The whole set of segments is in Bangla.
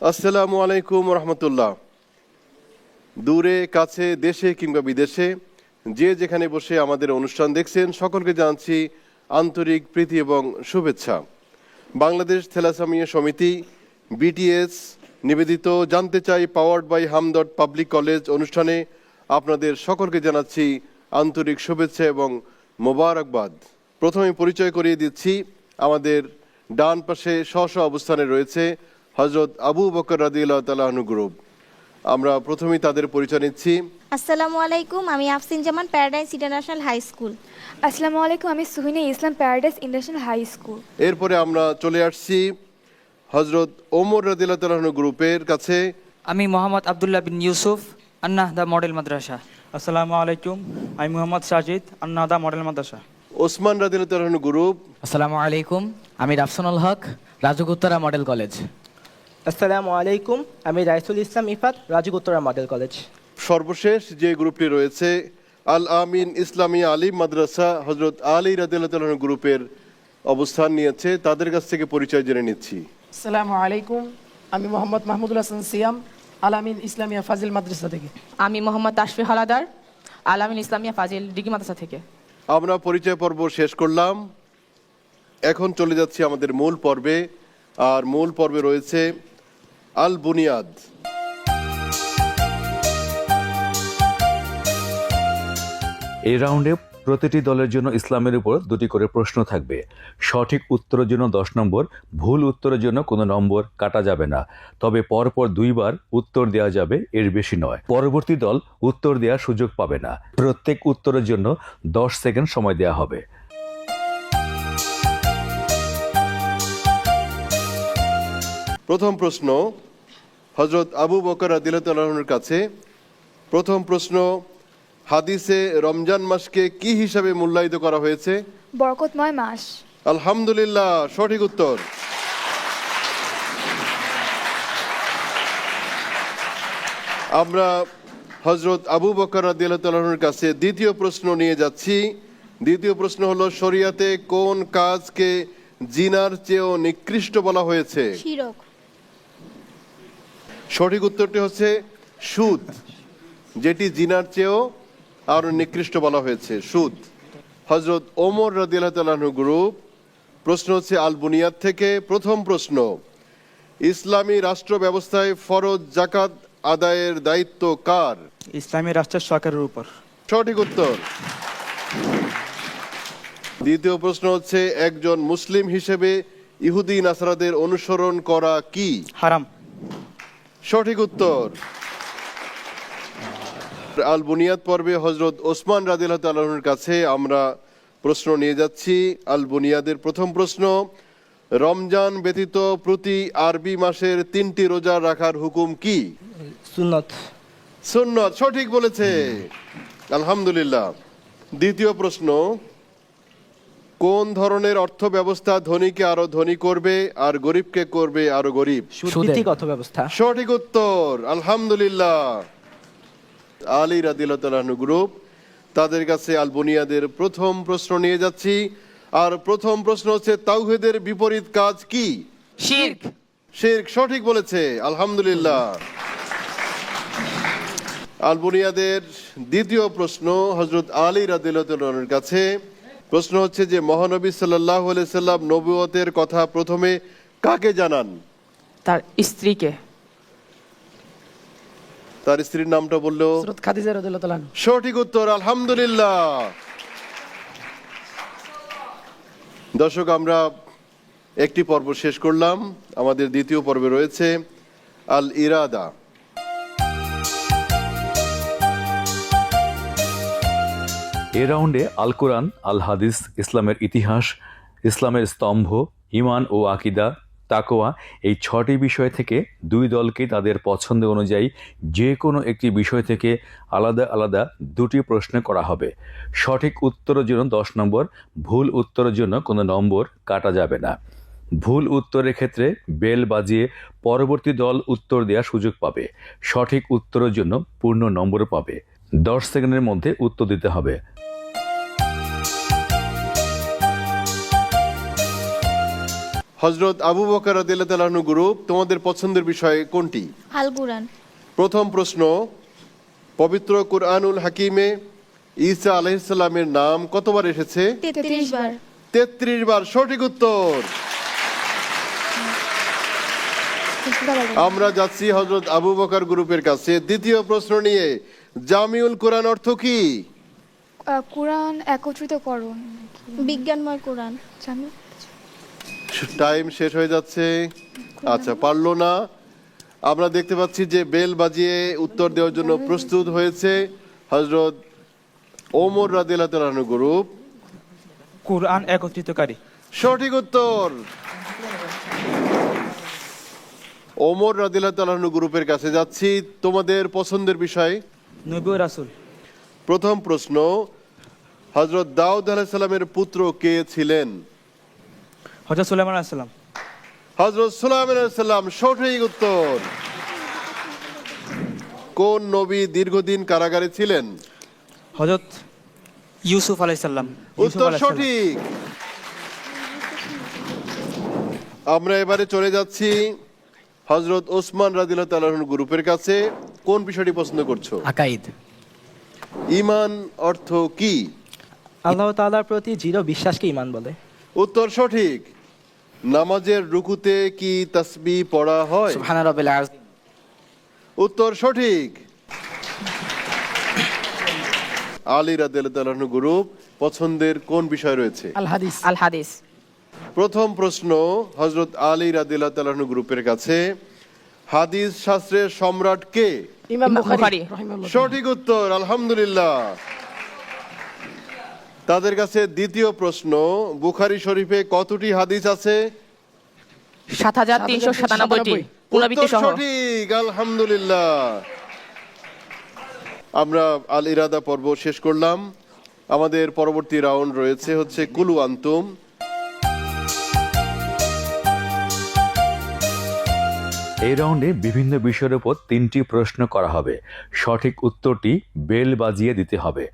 আসসালামু আলাইকুম রহমতুল্লাহ। দূরে কাছে দেশে কিংবা বিদেশে যে যেখানে বসে আমাদের অনুষ্ঠান দেখছেন সকলকে জানাচ্ছি আন্তরিক প্রীতি এবং শুভেচ্ছা। বাংলাদেশ থ্যালাসেমিয়া সমিতি বিটিএস নিবেদিত জানতে চাই powered by Hamdard public college অনুষ্ঠানে আপনাদের সকলকে জানাচ্ছি আন্তরিক শুভেচ্ছা এবং মোবারকবাদ। প্রথমে পরিচয় করিয়ে দিচ্ছি, আমাদের ডান পাশে স্ব অবস্থানে রয়েছে হযরত আবু বকর রাদিয়াল্লাহু তাআলা আনহু গ্রুপ। আমরা প্রথমেই তাদের পরিচয় নিচ্ছি। আসসালামু আলাইকুম, আমি আফসিন জামান, প্যারাডাইস ইন্টারন্যাশনাল হাই স্কুল। আসসালামু আলাইকুম, আমি সুহিনা ইসলাম, প্যারাডাইস ইন্টারন্যাশনাল হাই স্কুল। এরপরে আমরা চলে আসছি হযরত ওমর রাদিয়াল্লাহু তাআলা আনহু গ্রুপের কাছে। আমি মোহাম্মদ আবদুল্লাহ বিন ইউসুফ, আন্নাহদা মডেল মাদ্রাসা। আসসালামু আলাইকুম, আমি মোহাম্মদ সাজিদ, আন্নাহদা মডেল মাদ্রাসা। ওসমান রাদিয়াল্লাহু তাআলা আনহু গ্রুপ। আসসালামু আলাইকুম, আমি রাফসানুল হক, রাজুক-উত্তরা মডেল কলেজ। আসসালামু আলাইকুম, আমি রাইসুল ইসলাম ইফাত, রাজুক-উত্তরা মডেল কলেজ। সর্বশেষ যে গ্রুপটি রয়েছে আল আমিন ইসলামিয়া আলিম মাদ্রাসা, হযরত আলী রাদিয়াল্লাহু তাআলা আনহু গ্রুপের অবস্থান নিয়েছে। তাদের কাছ থেকে পরিচয় জেনে নিচ্ছি। আসসালামু আলাইকুম, আমি মোহাম্মদ মাহমুদুল হাসান সিয়াম, আলামিন ইসলামিয়া ফাজিল মাদ্রাসা থেকে। আমি মোহাম্মদ তাশফি হালাদার, আলামিন ইসলামিয়া ফাজিল ডিগ্রি মাদ্রাসা থেকে। আমরা পরিচয় পর্ব শেষ করলাম, এখন চলে যাচ্ছি আমাদের মূল পর্বে। আর মূল পর্বে রয়েছে আল বুনিয়াদ। এই রাউন্ডে প্রতিটি দলের জন্য ইসলামের উপর 2টি করে প্রশ্ন থাকবে। সঠিক উত্তরের জন্য 10 নম্বর, ভুল উত্তরের জন্য কোনো নম্বর কাটা যাবে না, তবে পরপর 2 বার উত্তর দেওয়া যাবে, এর বেশি নয়। পরবর্তী দল উত্তর দেওয়ার সুযোগ পাবে না। প্রত্যেক উত্তরের জন্য 10 সেকেন্ড সময় দেওয়া হবে। প্রথম প্রশ্ন হযরত আবু বকর রাদিয়াল্লাহু তাআলা আনহুর কাছে। প্রথম প্রশ্ন, হাদিসে রমজান মাসকে কি হিসাবে মূল্যায়িত করা হয়েছে? বরকতময় মাস। আলহামদুলিল্লাহ, সঠিক উত্তর। আমরা হযরত আবু বকর রাদিয়াল্লাহু তাআলা আনহুর কাছে দ্বিতীয় প্রশ্ন নিয়ে যাচ্ছি। দ্বিতীয় প্রশ্ন হলো, শরীয়তে কোন কাজকে জিনার চেয়েও নিকৃষ্ট বলা হয়েছে? শিরক। সঠিক উত্তরটি হচ্ছে সুদ, যেটি জিনার চেয়েও আরো নিকৃষ্ট বলা হয়েছে, সুদ। হযরত ওমর রাদিয়াল্লাহু তাআলা আনহু গ্রুপ। প্রশ্ন হচ্ছে আল বুনিয়াদ থেকে। প্রথম প্রশ্ন, ইসলামী রাষ্ট্র ব্যবস্থায় ফরজ যাকাত আদায়ের দায়িত্ব কার? ইসলামী রাষ্ট্রের সরকারের উপর। সঠিক উত্তর। দ্বিতীয় প্রশ্ন হচ্ছে, একজন মুসলিম হিসেবে ইহুদি নাসারাদের অনুসরণ করা কি? হারাম। সঠিক উত্তর। আল বুনিয়াদ পর্বে হযরত ওসমান রাদিয়াল্লাহু তাআলা আনহুর কাছে আমরা প্রশ্ন নিয়ে যাচ্ছি। আল বুনিয়াদের প্রথম প্রশ্ন, রমজান ব্যতীত প্রতি আরবি মাসের 3টি রোজা রাখার হুকুম কি? সুন্নত। সুন্নত, সঠিক বলেছে, আলহামদুলিল্লাহ। দ্বিতীয় প্রশ্ন, কোন ধরনের অর্থ ব্যবস্থা ধনীকে আরো ধনী করবে আর গরিবকে করবে আরো গরিব? সুদভিত্তিক অর্থব্যবস্থা। সঠিক উত্তর, আলহামদুলিল্লাহ। আলী রাদিয়াল্লাহু তাআলা আনহু গ্রুপ, তাদের কাছে আল বুনিয়াদের প্রথম প্রশ্ন নিয়ে যাচ্ছি। আর প্রথম প্রশ্ন হচ্ছে, তাওহীদের বিপরীত কাজ কি? শিরক। শিরক, সঠিক বলেছে, আলহামদুলিল্লাহ। আল বুনিয়াদের দ্বিতীয় প্রশ্ন হযরত আলী রাদিয়াল্লাহু তাআলা আনহুর কাছে। প্রশ্ন হচ্ছে যে মহানবী সাল্লাল্লাহু আলাইহি সাল্লাম নবুয়তের কথা প্রথমে কাকে জানান? তার স্ত্রীকে। তার স্ত্রীর নামটা বললেও? হযরত খাদিজা রাদিয়াল্লাহু তাআলা আনহা। সঠিক উত্তর, আলহামদুলিল্লাহ। দর্শক, আমরা একটি পর্ব শেষ করলাম, আমাদের দ্বিতীয় পর্বে রয়েছে আল ইরাদা। এ রাউন্ডে আল কোরআন, আল হাদিস, ইসলামের ইতিহাস, ইসলামের স্তম্ভ, ঈমান ও আকীদা, তাকওয়া, এই 6টি বিষয় থেকে 2 দলকে তাদের পছন্দ অনুযায়ী যে কোনো একটি বিষয় থেকে আলাদা আলাদা 2টি প্রশ্ন করা হবে। সঠিক উত্তরের জন্য 10 নম্বর, ভুল উত্তরের জন্য কোনো নম্বর কাটা যাবে না। ভুল উত্তরের ক্ষেত্রে বেল বাজিয়ে পরবর্তী দল উত্তর দেওয়ার সুযোগ পাবে। সঠিক উত্তরের জন্য পূর্ণ নম্বর পাবে। 10 সেকেন্ডের মধ্যে উত্তর দিতে হবে। হজরত আবু বকর রাদিয়াল্লাহু তাআলা আনহু গ্রুপ, তোমাদের পছন্দের বিষয় কোনটি? আল কুরআন। প্রথম প্রশ্ন, পবিত্র কুরআনুল হাকিমে ঈসা আলাইহিস সালামের নাম কতবার এসেছে? 33 বার। 33 বার, সঠিক উত্তর। আমরা যাচ্ছি হজরত আবু বকর গ্রুপের কাছে দ্বিতীয় প্রশ্ন নিয়ে। জামিউল কোরআন অর্থ কি? কোরআন একত্রিতকরণ। বিজ্ঞানময় কোরআন। জানি। টাইম শেষ হয়ে যাচ্ছে। আচ্ছা, পারলো না। আমরা দেখতে পাচ্ছি যে বেল বাজিয়ে উত্তর দেওয়ার জন্য প্রস্তুত হয়েছে হজরত ওমর রাদিয়াল্লাহু তাআলা আনহু গ্রুপ। কোরআন একত্রিতকারী। সঠিক উত্তর। ওমর রাদিয়াল্লাহু তাআলা আনহু গ্রুপের কাছে যাচ্ছি, তোমাদের পছন্দের বিষয়। নবী ও রাসূল। প্রথম প্রশ্ন, হযরত দাউদ আলাইহিস সালামের পুত্র কে ছিলেন? হযরত সুলাইমান আলাইহিস সালাম। হযরত সুলাইমান আলাইহিস সালাম, সঠিক উত্তর। কোন নবী দীর্ঘদিন কারাগারে ছিলেন? হযরত ইউসুফ আলাইহিস সালাম। উত্তর সঠিক। আমরা এবারে চলে যাচ্ছি হযরত ওসমান রাদিয়াল্লাহু তাআলা আনহু গ্রুপের কাছে। কোন বিষয়টি পছন্দ করছো? আকাইদ। ঈমান অর্থ কি? আল্লাহ তাআলার প্রতি দৃঢ় বিশ্বাসকে ঈমান বলে। উত্তর সঠিক। নামাজের রুকুতে কি তাসবিহ পড়া হয়? সুবহানা রাব্বিল আযীম। উত্তর সঠিক। আলী রাদিয়াল্লাহু তাআলা আনহু গ্রুপ, পছন্দের কোন বিষয় রয়েছে? আল হাদিস। আল হাদিস। প্রথম প্রশ্ন, হযরত আলী রাদিয়াল্লাহু তাআলা আনহু গ্রুপের কাছে, হাদিস শাস্ত্রের সম্রাট কে? ইমাম বুখারী। বুখারী রাহিমাহুল্লাহ। সঠিক উত্তর, আলহামদুলিল্লাহ। তাদের কাছে দ্বিতীয় প্রশ্ন, বুখারী শরীফে কতটি হাদিস আছে? 7397টি পুনরাবৃত্তি উত্তর সহ। সঠিক, আলহামদুলিল্লাহ। আমরা আল ইরাদা পর্ব শেষ করলাম। আমাদের পরবর্তী রাউন্ড রয়েছে হচ্ছে কুলু আন্তুম। এই রাউন্ডে বিভিন্ন বিষয়ের উপর 3টি প্রশ্ন করা হবে। সঠিক উত্তরটি বেল বাজিয়ে দিতে হবে।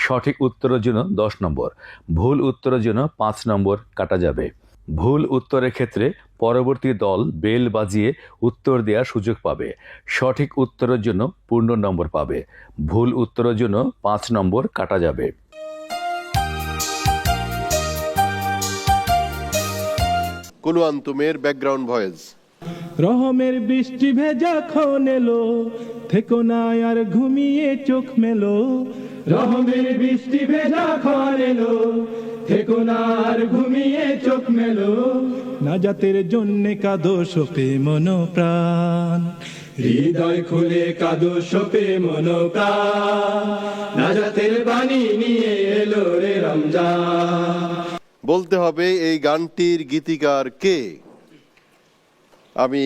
সঠিক উত্তরের জন্য 10 নম্বর, ভুল উত্তরের জন্য 5 নম্বর কাটা যাবে। ভুল উত্তরের ক্ষেত্রে পরবর্তী দল বেল বাজিয়ে উত্তর দেওয়ার সুযোগ পাবে। সঠিক উত্তরের জন্য পূর্ণ নম্বর পাবে। ভুল উত্তরের জন্য 5 নম্বর কাটা যাবে। কুলু আন্তুমের ব্যাকগ্রাউন্ড ভয়েস। রহমের বৃষ্টি ভেজা খন এলো, থেকো না আর ঘুমিয়ে চোখ মেলো। রহমের বৃষ্টি ভেজা খন এলো, থেকো না আর ঘুমিয়ে চোখ মেলো। নাজাতের জন্যে কাঁদো শোপে মন প্রাণ, হৃদয় খুলে কাঁদো শোপে মন প্রাণ। নাজাতের বাণী নিয়ে এলো রে রমজান। বলতে হবে এই গানটির গীতিকার কে। আমি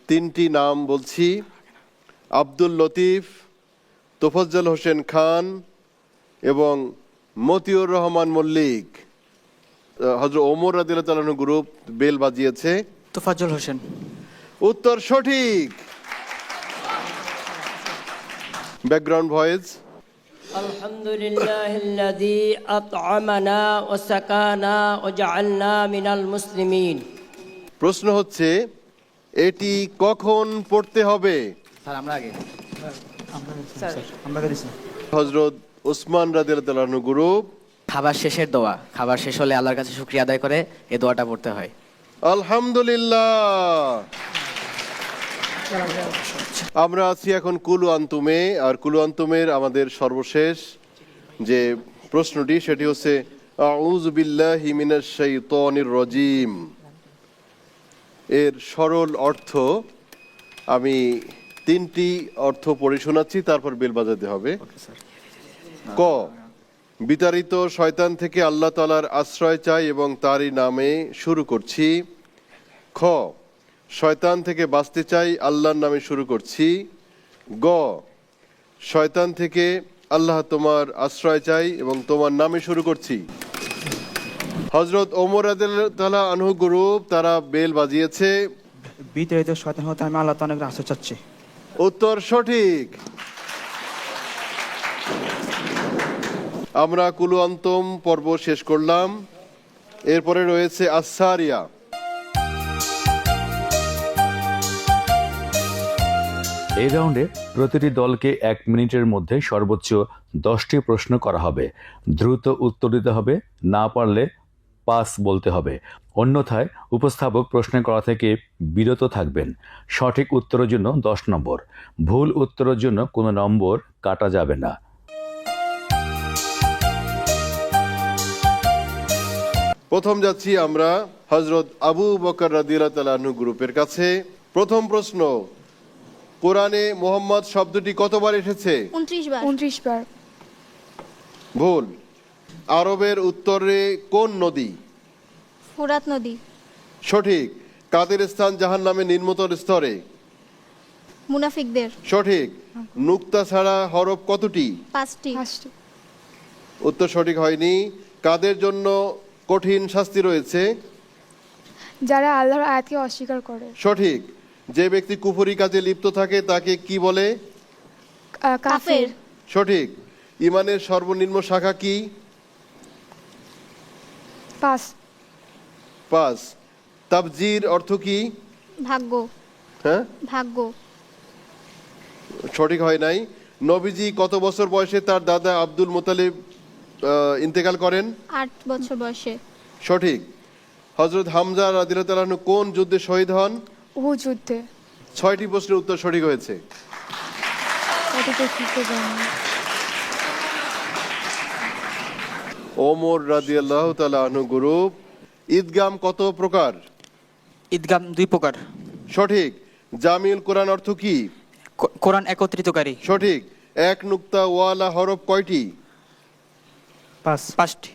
3টি নাম বলছি, আব্দুল লতিফ, তোফাজ্জল হোসেন খান এবং মতিউর রহমান মল্লিক। হযরত ওমর রাদিয়াল্লাহু তাআলা আনহু গ্রুপ বেল বাজিয়েছে। তোফাজ্জল হোসেন। উত্তর সঠিক। Background voice. আলহামদুলিল্লাহিল্লাযী আত'আমানা ওয়া সাকানা ওয়া জাআলনা মিনাল মুসলিমিন। প্রশ্ন হচ্ছে, এটি কখন পড়তে হবে? স্যার আমরা আগে। আমরা দিছি। হযরত ওসমান রাদিয়াল্লাহু তাআলা আনহু গ্রুপ। খাবার শেষের দোয়া, খাবার শেষ হলে আল্লাহর কাছে শুকরিয়া আদায় করে এই দোয়াটা পড়তে হয়। আলহামদুলিল্লাহ। আমরা আছি এখন কুলু আন্তুমে, আর কুলু আন্তুমের আমাদের সর্বশেষ যে প্রশ্নটি সেটি হচ্ছে আউযু বিল্লাহি মিনাশ শাইতানির রাজীম। এর সরল অর্থ আমি 3টি অর্থ পড়ে শোনাচ্ছি, তারপর বেল বাজাতে হবে। ক, বিতাড়িত শয়তান থেকে আল্লাহ তাআলার আশ্রয় চাই এবং তারই নামে শুরু করছি। খ, শয়তান থেকে বাঁচতে চাই, আল্লাহর নামে শুরু করছি। গ, শয়তান থেকে আল্লাহ তোমার আশ্রয় চাই এবং তোমার নামে শুরু করছি। হযরত ওমর রাদিয়াল্লাহু তাআলা আনহু গ্রুপ, তারা বেল বাজিয়েছে। বিতাড়িত শয়তান হতে আমি আল্লাহ তাআলার আশ্রয় চাচ্ছি। উত্তর সঠিক। আমরা কুলু আন্তম পর্ব শেষ করলাম। এরপরে রয়েছে আসসারিয়া। এই রাউন্ডে প্রতিটি দলকে 1 মিনিটের মধ্যে সর্বোচ্চ 10টি প্রশ্ন করা হবে। দ্রুত উত্তর দিতে হবে, না পারলে পাস বলতে হবে। অন্যথায় উপস্থাপক প্রশ্ন করা থেকে বিরত থাকবেন। সঠিক উত্তরের জন্য 10 নম্বর, ভুল উত্তরের জন্য কোনো নম্বর কাটা যাবে না। প্রথম যাচ্ছি আমরা হযরত আবু বকর রাদিয়াল্লাহু তাআলা আনহু গ্রুপের কাছে। প্রথম প্রশ্ন, কোরআনে মোহাম্মদ শব্দটি কতবার এসেছে? 29 বার। 29 বার। ভুল। আরবের উত্তরে কোন নদী? ফুরাত নদী। সঠিক। কাদের স্থান জাহান্নামে নিম্নতর স্তরে? মুনাফিকদের। সঠিক। নুক্তা ছাড়া হরফ কতটি? 5টি। উত্তর সঠিক হয়নি। কাদের জন্য কঠিন শাস্তি রয়েছে? যারা আল্লাহর আয়াতকে অস্বীকার করে। সঠিক। যে ব্যক্তি কুফরি কাজে লিপ্ত থাকে তাকে কি বলে? কাফের। সঠিক। ইমানের সর্বনিম্ন শাখা কি? 5। 5। তাবজির অর্থ কি? ভাগ্য। হ্যাঁ, ভাগ্য। সঠিক হয় নাই। নবীজি কত বছর বয়সে তার দাদা আব্দুল মুতালিব ইন্তেকাল করেন? 8 বছর বয়সে। সঠিক। হযরত হামজা রাদিয়াল্লাহু তাআলা আনহু কোন যুদ্ধে শহীদ হন? উহুদ যুদ্ধে। 6টি প্রশ্নের উত্তর সঠিক হয়েছে। ওমর রাদিয়াল্লাহু তাআলা আনহু গ্রুপ, ঈদগাম কত প্রকার? ঈদগাম 2 প্রকার। সঠিক। জামিউল কোরআন অর্থ কি? কোরআন একত্রিতকারী। সঠিক। এক নুক্তা ওয়ালা হরফ কয়টি? 5টি।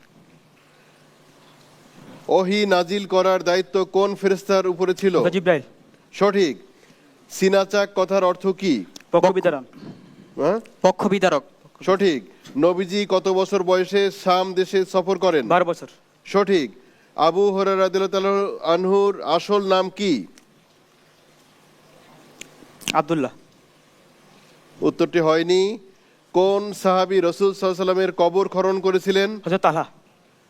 ওহী নাজিল করার দায়িত্ব কোন ফেরেশতার উপরে ছিল? জিব্রাইল। সঠিক। সিনাচাক কথার অর্থ কি? পক্ষ বিতরণ। হ্যাঁ? পক্ষ বিদারক। সঠিক। নবীজি কত বছর বয়সে শাম দেশে সফর করেন? 12 বছর। সঠিক। আবু হুরায়রা রাদিয়াল্লাহু তাআলা আনহুর আসল নাম কি? আব্দুল্লাহ। উত্তরটি হয়নি। কোন সাহাবী রাসূল সাল্লাল্লাহু আলাইহি ওয়াসাল্লামের কবর খনন করেছিলেন? হযরত তালহা।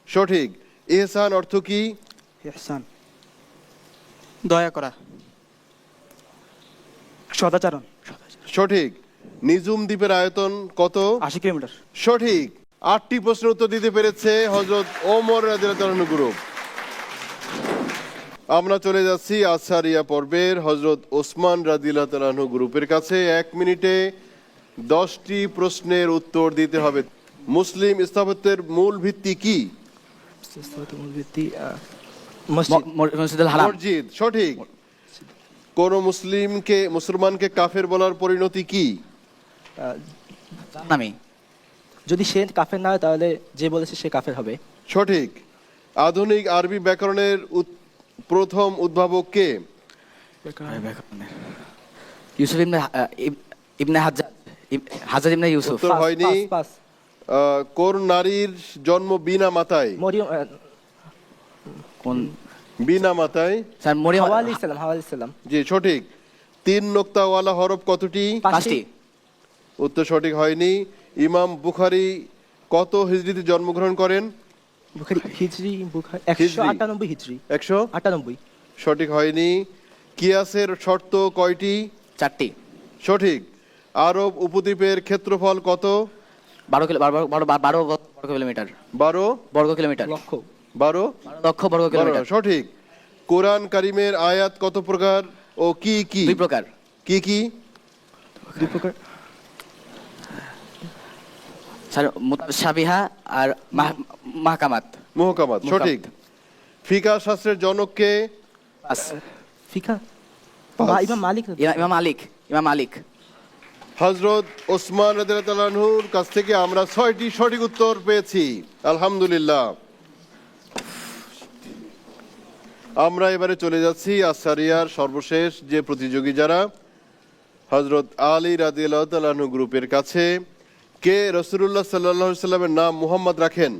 সঠিক। ইহসান অর্থ কি? ইহসান। দয়া করা। সদাচরণ। সঠিক। নিজুম দ্বীপের আয়তন কত? 80 কিলোমিটার। সঠিক। 8টি প্রশ্নের উত্তর দিতে পেরেছে হযরত ওমর রাদিয়াল্লাহু তাআলা আনহু গ্রুপ। আমরা চলে যাচ্ছি আসারিয়া পর্বের হযরত ওসমান রাদিয়াল্লাহু তাআলা আনহু গ্রুপের কাছে। 1 মিনিটে 10টি প্রশ্নের উত্তর দিতে হবে। মুসলিম স্থাপত্যের মূল ভিত্তি কি? মসজিদুল হারাম। মসজিদ। সঠিক। কোন মুসলমানকে কাফের বলার পরিণতি কি? জাহান্নামী। যদি সে কাফের না হয় তাহলে যে বলেছে সে কাফের হবে। সঠিক। আধুনিক আরবি ব্যাকরণের প্রথম উদ্ভাবক কে? ইউসুফ ইবনে হাজ্জাজ ইবনে ইউসুফ। উত্তর হয়নি। পাস। কোন নারীর জন্ম বিনা মাতায়? মরিয়ম। কোন? বিনা মাতায়। স্যার মরিয়ম। হাওয়া আলাইহিস সালাম। জি সঠিক। 3 নোক্তাওয়ালা হরফ কতটি? 5টি। উত্তর সঠিক হয়নি। ইমাম বুখারী কত হিজরিতে জন্মগ্রহণ করেন? হিজরি 198 হিজরি। 198। সঠিক হয়নি। কিয়াসের শর্ত কয়টি? 4টি। সঠিক। আরব উপদ্বীপের ক্ষেত্রফল কত? 12 কিলোমিটার। 12 বর্গ কিলোমিটার। লক্ষ। 12 লক্ষ বর্গ কিলোমিটার। সঠিক। কোরআন কারিমের আয়াত কত প্রকার ও কি কি? 2 প্রকার। কি কি? 2 প্রকার। স্যার মুতাশাবিহা আর মাহকামাত। মুহকামাত। সঠিক। ফিকাহ শাস্ত্রের জনক কে? ফিকা। ইমাম মালিক। হযরত ওসমান রাদিয়াল্লাহু তাআলা আনহুর কাছ থেকে আমরা 6টি সঠিক উত্তর পেয়েছি। আলহামদুলিল্লাহ। আমরা এবারে চলে যাচ্ছি আসারিয়ার সর্বশেষ যে প্রতিযোগী যারা, হযরত আলী রাদিয়াল্লাহু তাআলা আনহু গ্রুপের কাছে। কে রাসূলুল্লাহ সাল্লাল্লাহু আলাইহি সাল্লামের নাম মুহাম্মদ রাখেন?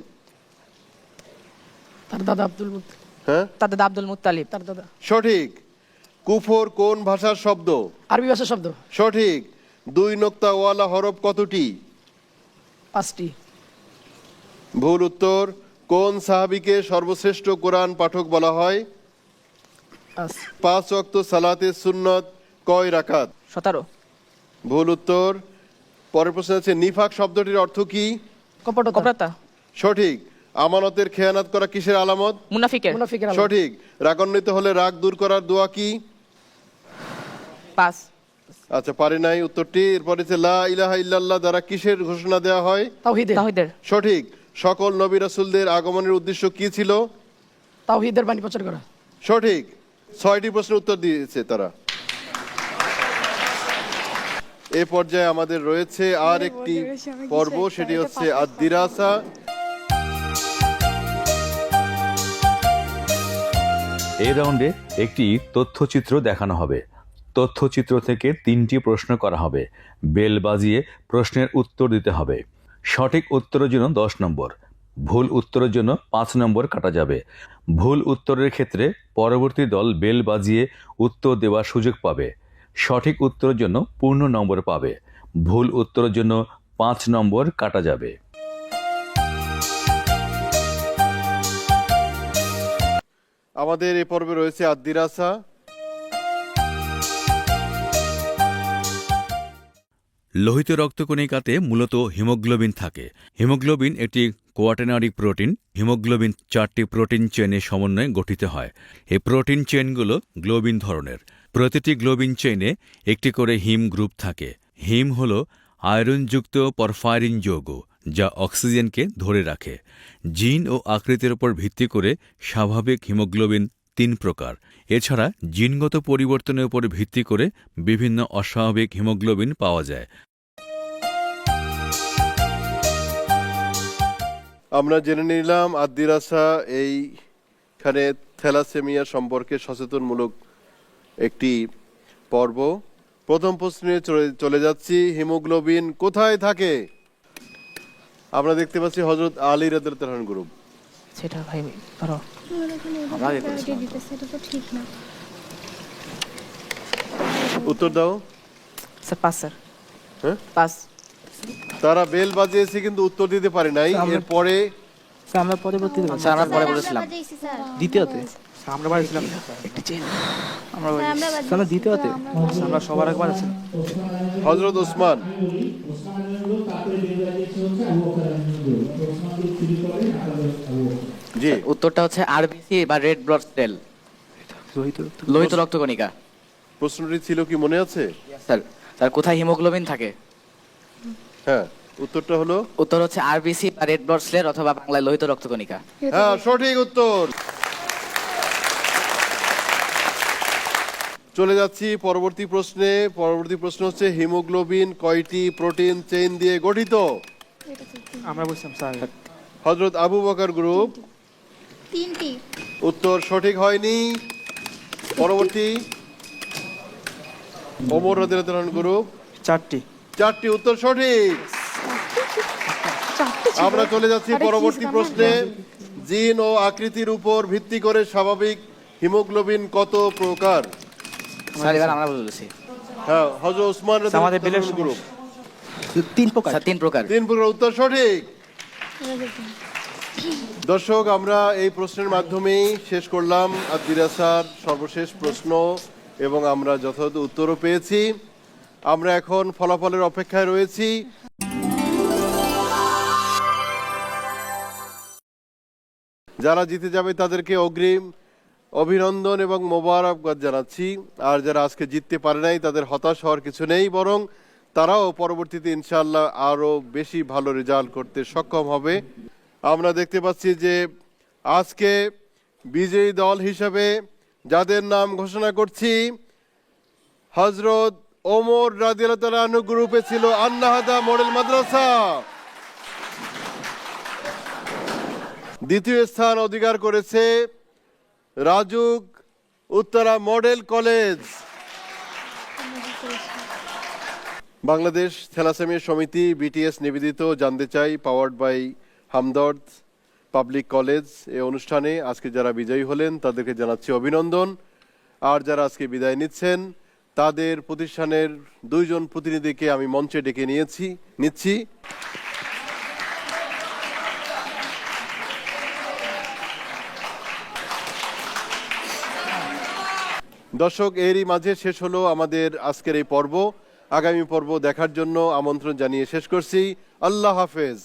তার দাদা আব্দুল মুত্তালিব। হ্যাঁ, তার দাদা আব্দুল মুত্তালিব। তার দাদা। সঠিক। কুফর কোন ভাষার শব্দ? আরবি ভাষার শব্দ। সঠিক। 2 নোক্তা ওয়ালা হরফ কতটি? 5টি। ভুল উত্তর। কোন সাহাবীকে সর্বশ্রেষ্ঠ কোরআন পাঠক বলা হয়? 5। 5 ওয়াক্ত সালাতের সুন্নত কয় রাকাত? 17। ভুল উত্তর। পরের প্রশ্ন আছে নিফাক শব্দটির অর্থ কি? কপটতা। কপটতা। সঠিক। আমানতের খেয়ানত করা কিসের আলামত? মুনাফিকের। মুনাফিকের আলামত। সঠিক। রাগান্বিত হলে রাগ দূর করার দোয়া কি? পাস। আচ্ছা, পারে নাই উত্তরটি। এরপরে হচ্ছে লা ইলাহা ইল্লাল্লাহ দ্বারা কিসের ঘোষণা দেওয়া হয়? তাওহীদের। তাওহীদের। সঠিক। সকল নবী রাসূলদের আগমনের উদ্দেশ্য কি ছিল? তাওহীদের বাণী প্রচার করা। সঠিক। 6টি প্রশ্নের উত্তর দিয়েছে তারা। এ পর্যায়ে আমাদের রয়েছে আর একটি পর্ব, সেটি হচ্ছে আদ-দিরাসা। এই রাউন্ডে একটি তথ্যচিত্র দেখানো হবে। তথ্যচিত্র থেকে 3টি প্রশ্ন করা হবে। বেল বাজিয়ে প্রশ্নের উত্তর দিতে হবে। সঠিক উত্তরের জন্য 10 নম্বর, ভুল উত্তরের জন্য 5 নম্বর কাটা যাবে। ভুল উত্তরের ক্ষেত্রে পরবর্তী দল বেল বাজিয়ে উত্তর দেওয়ার সুযোগ পাবে। সঠিক উত্তরের জন্য পূর্ণ নম্বর পাবে। ভুল উত্তরের জন্য 5 নম্বর কাটা যাবে। আমাদের এ পর্বে রয়েছে আদ-দিরাসা। লোহিত রক্তকণিকাতে মূলত হিমোগ্লোবিন থাকে। হিমোগ্লোবিন একটি কোয়াটার্নারি প্রোটিন। হিমোগ্লোবিন 4টি প্রোটিন চেনে সমন্বয়ে গঠিত হয়। এই প্রোটিন চেনগুলো গ্লোবিন ধরনের। প্রতিটি গ্লোবিন চেইনে একটি করে হিম গ্রুপ থাকে। হিম হল আয়রনযুক্ত পরফাইরিন যৌগ, যা অক্সিজেনকে ধরে রাখে। জিন ও আকৃতির উপর ভিত্তি করে স্বাভাবিক হিমোগ্লোবিন 3 প্রকার। এছাড়া জিনগত পরিবর্তনের উপর ভিত্তি করে বিভিন্ন অস্বাভাবিক হিমোগ্লোবিন পাওয়া যায়। আমরা জেনে নিলাম আদ-দিরাসা এইখানে থ্যালাসেমিয়া সম্পর্কে সচেতনমূলক একটি পর্ব। প্রথম প্রশ্নে চলে যাচ্ছি, হিমোগ্লোবিন কোথায় থাকে? আমরা দেখতে পাচ্ছি হযরত আলী রাদিয়াল্লাহু আনহু গ্রুপ। সেটা ভাই ধরো। উত্তর দাও। Sir pass sir. হ্যাঁ? পাস। তারা বেল বাজিয়েছে কিন্তু উত্তর দিতে পারে নাই। এরপরে স্যার আমরা পরবর্তীতে বলছি। স্যার আমরা পরে বলেছিলাম দ্বিতীয়তে। আমরা বাড়িছিলাম আমরা স্যার আমরা দ্বিতীয়তে। আমরা সবার আগে বাড়িছিলাম। হযরত ওসমান। জি, উত্তরটা হচ্ছে আরবিসি বা রেড ব্লাড সেল, লোহিত রক্তকণিকা। প্রশ্নটি ছিল কি মনে আছে? স্যার স্যার কোথায় হিমোগ্লোবিন থাকে? হ্যাঁ, উত্তরটা হলো উত্তর হচ্ছে আরবিসি বা রেড ব্লাড সেল অথবা বাংলায় লোহিত রক্তকণিকা। হ্যাঁ, সঠিক উত্তর। চলে যাচ্ছি পরবর্তী প্রশ্নে। পরবর্তী প্রশ্ন হচ্ছে হিমোগ্লোবিন কয়টি প্রোটিন চেইন দিয়ে গঠিত? আমরা বলছিলাম স্যার হযরত আবু বকর গ্রুপ। 3টি। উত্তর সঠিক হয়নি। পরবর্তী ওমর রাদিয়াল্লাহু আনহু গ্রুপ। 4টি। 4টি উত্তর সঠিক। আমরা চলে যাচ্ছি পরবর্তী প্রশ্নে। জিন ও আকৃতির উপর ভিত্তি করে স্বাভাবিক হিমোগ্লোবিন কত প্রকার? স্যার এবার আমরা বলেছি। হ্যাঁ, হযরত ওসমান আমাদের রাদিয়াল্লাহু বেলের আনহু গ্রুপ। 3 প্রকার। স্যার 3 প্রকার। 3 প্রকার উত্তর সঠিক। দর্শক, আমরা এই প্রশ্নের মাধ্যমেই শেষ করলাম আদ-দিরাসার সর্বশেষ প্রশ্ন এবং আমরা যথাযথ উত্তরও পেয়েছি। আমরা এখন ফলাফলের অপেক্ষায় রয়েছি। যারা জিতে যাবে তাদেরকে অগ্রিম অভিনন্দন এবং মোবারকবাদ জানাচ্ছি। আর যারা আজকে জিততে পারে নাই তাদের হতাশ হওয়ার কিছু নেই, বরং তারাও পরবর্তীতে ইনশাআল্লাহ আরও বেশি ভালো রেজাল্ট করতে সক্ষম হবে। আমরা দেখতে পাচ্ছি যে আজকে বিজয়ী দল হিসেবে যাদের নাম ঘোষণা করছি, হযরত ওমর রাদিয়াল্লাহু আনহু গ্রুপে ছিল আন-নাহদা মডেল মাদ্রাসা। দ্বিতীয় স্থান অধিকার করেছে Rajuk Uttara model college. Bangladesh thalassemia সমিতি বিটিএস নিবেদিত জানতে চাই powered by Hamdard public college এই অনুষ্ঠানে আজকে যারা বিজয়ী হলেন তাদেরকে জানাচ্ছি অভিনন্দন। আর যারা আজকে বিদায় নিচ্ছেন তাদের প্রতিষ্ঠানের 2 জন প্রতিনিধিকে আমি মঞ্চে ডেকে নিচ্ছি। দর্শক, এরই মাঝে শেষ হলো আমাদের আজকের এই পর্ব। আগামী পর্ব দেখার জন্য আমন্ত্রণ জানিয়ে শেষ করছি। আল্লাহ হাফেজ।